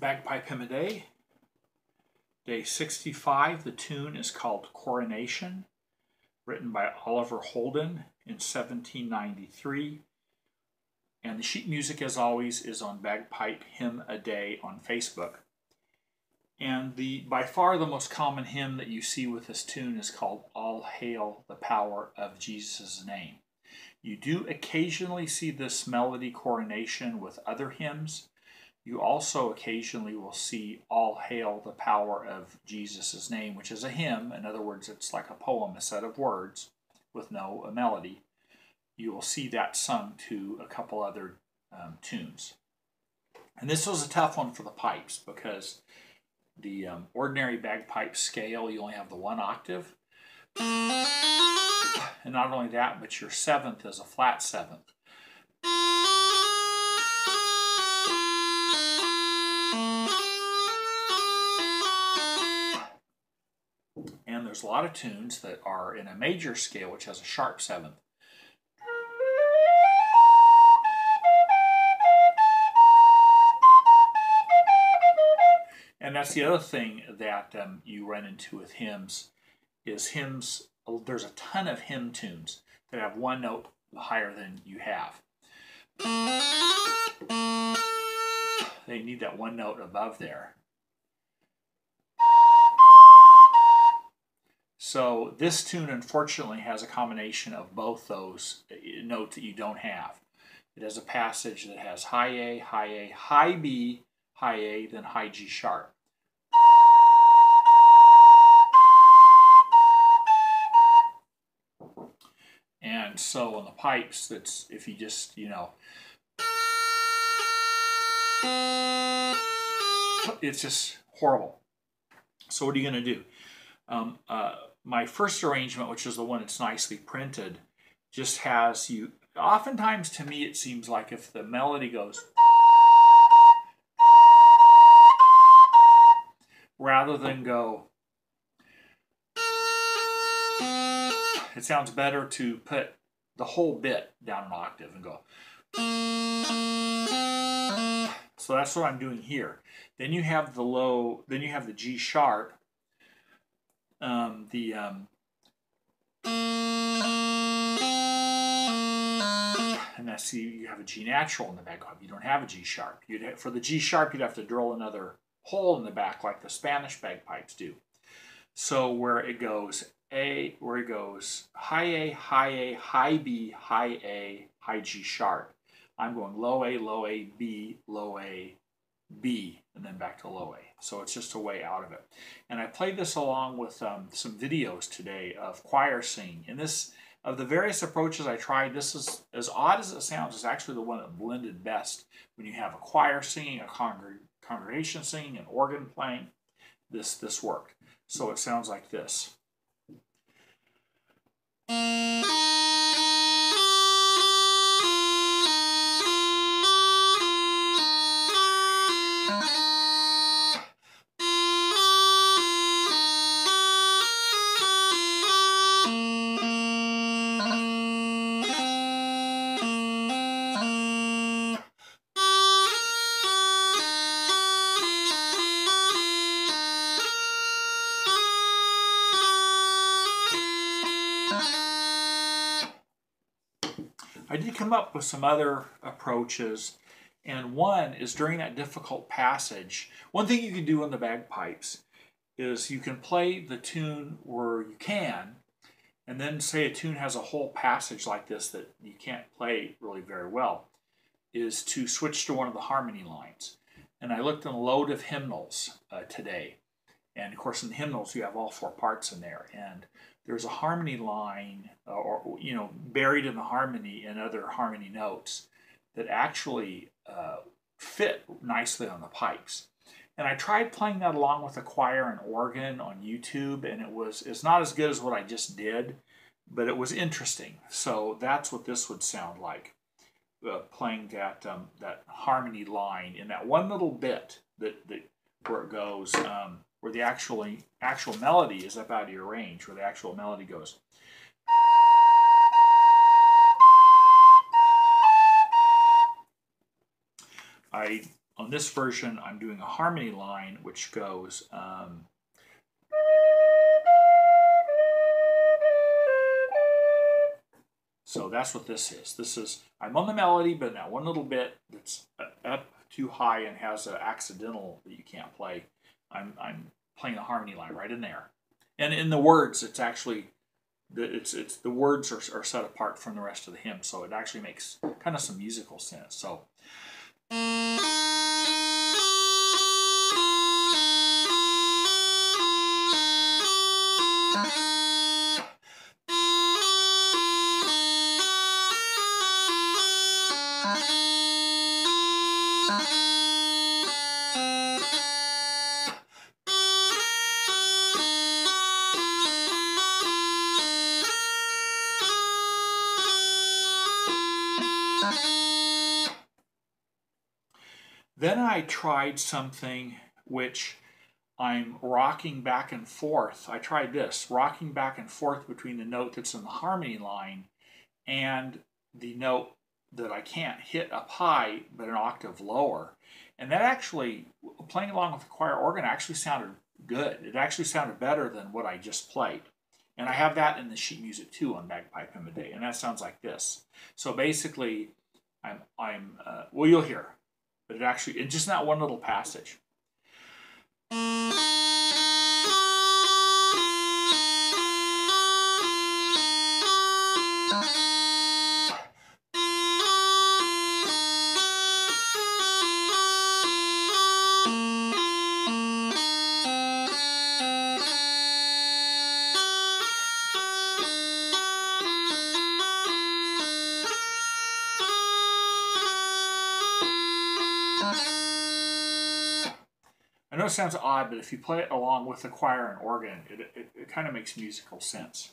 Bagpipe Hymn a Day, Day 65. The tune is called Coronation, written by Oliver Holden in 1793. And the sheet music, as always, is on Bagpipe Hymn a Day on Facebook. And by far the most common hymn that you see with this tune is called All Hail the Power of Jesus' Name. You do occasionally see this melody coronation with other hymns. You also occasionally will see All Hail the Power of Jesus' Name, which is a hymn. In other words, it's like a poem, a set of words with no melody. You will see that sung to a couple other tunes. And this was a tough one for the pipes because the ordinary bagpipe scale, you only have the one octave. And not only that, but your seventh is a flat seventh. And there's a lot of tunes that are in a major scale, which has a sharp seventh. And that's the other thing that you run into with hymns, is hymns, there's a ton of hymn tunes that have one note higher than you have. They need that one note above there. So this tune, unfortunately, has a combination of both those notes that you don't have. It has a passage that has high A, high B, high A, then high G sharp. And so on the pipes, that's, if you just, it's just horrible. So what are you going to do? My first arrangement, which is the one that's nicely printed, just has you, oftentimes to me it seems like if the melody goes rather than go, it sounds better to put the whole bit down an octave and go. So that's what I'm doing here. Then you have the low, then you have the G sharp, and that's, you have a G natural in the bagpipe. You don't have a G sharp. For the G sharp, you'd have to drill another hole in the back like the Spanish bagpipes do. So where it goes A, where it goes high A, high B, high A, high G sharp. I'm going low A, B, low A, B, and then back to low A. So it's just a way out of it. And I played this along with some videos today of choir singing. And this, of the various approaches I tried, this is, as odd as it sounds, is actually the one that blended best. When you have a choir singing, a congregation singing, an organ playing, this worked. So it sounds like this. I did come up with some other approaches, and one is during that difficult passage. One thing you can do on the bagpipes is you can play the tune where you can, and then say a tune has a whole passage like this that you can't play really very well, is to switch to one of the harmony lines. And I looked in a load of hymnals today, and of course in the hymnals you have all four parts in there, and there's a harmony line, or buried in the harmony and other harmony notes that actually fit nicely on the pipes. And I tried playing that along with a choir and organ on YouTube, and it's not as good as what I just did, but it was interesting. So that's what this would sound like, playing that harmony line in that one little bit that where it goes. Where the actual melody is up out of your range, where the actual melody goes. I on this version, I'm doing a harmony line, which goes. So that's what this is. This is, I'm on the melody, but that one little bit that's up too high and has an accidental that you can't play. I'm playing the harmony line right in there. And in the words, it's actually, the words are set apart from the rest of the hymn, so it actually makes kind of some musical sense. So. Then I tried something which I'm rocking back and forth. I tried this, rocking back and forth between the note that's in the harmony line and the note that I can't hit up high but an octave lower. And that actually, playing along with the choir organ, actually sounded good. It actually sounded better than what I just played. And I have that in the sheet music too on Bagpipe Hymn a Day, and that sounds like this. So basically, well, you'll hear. But it actually, it's just not one little passage. I know it sounds odd, but if you play it along with the choir and organ, it kind of makes musical sense.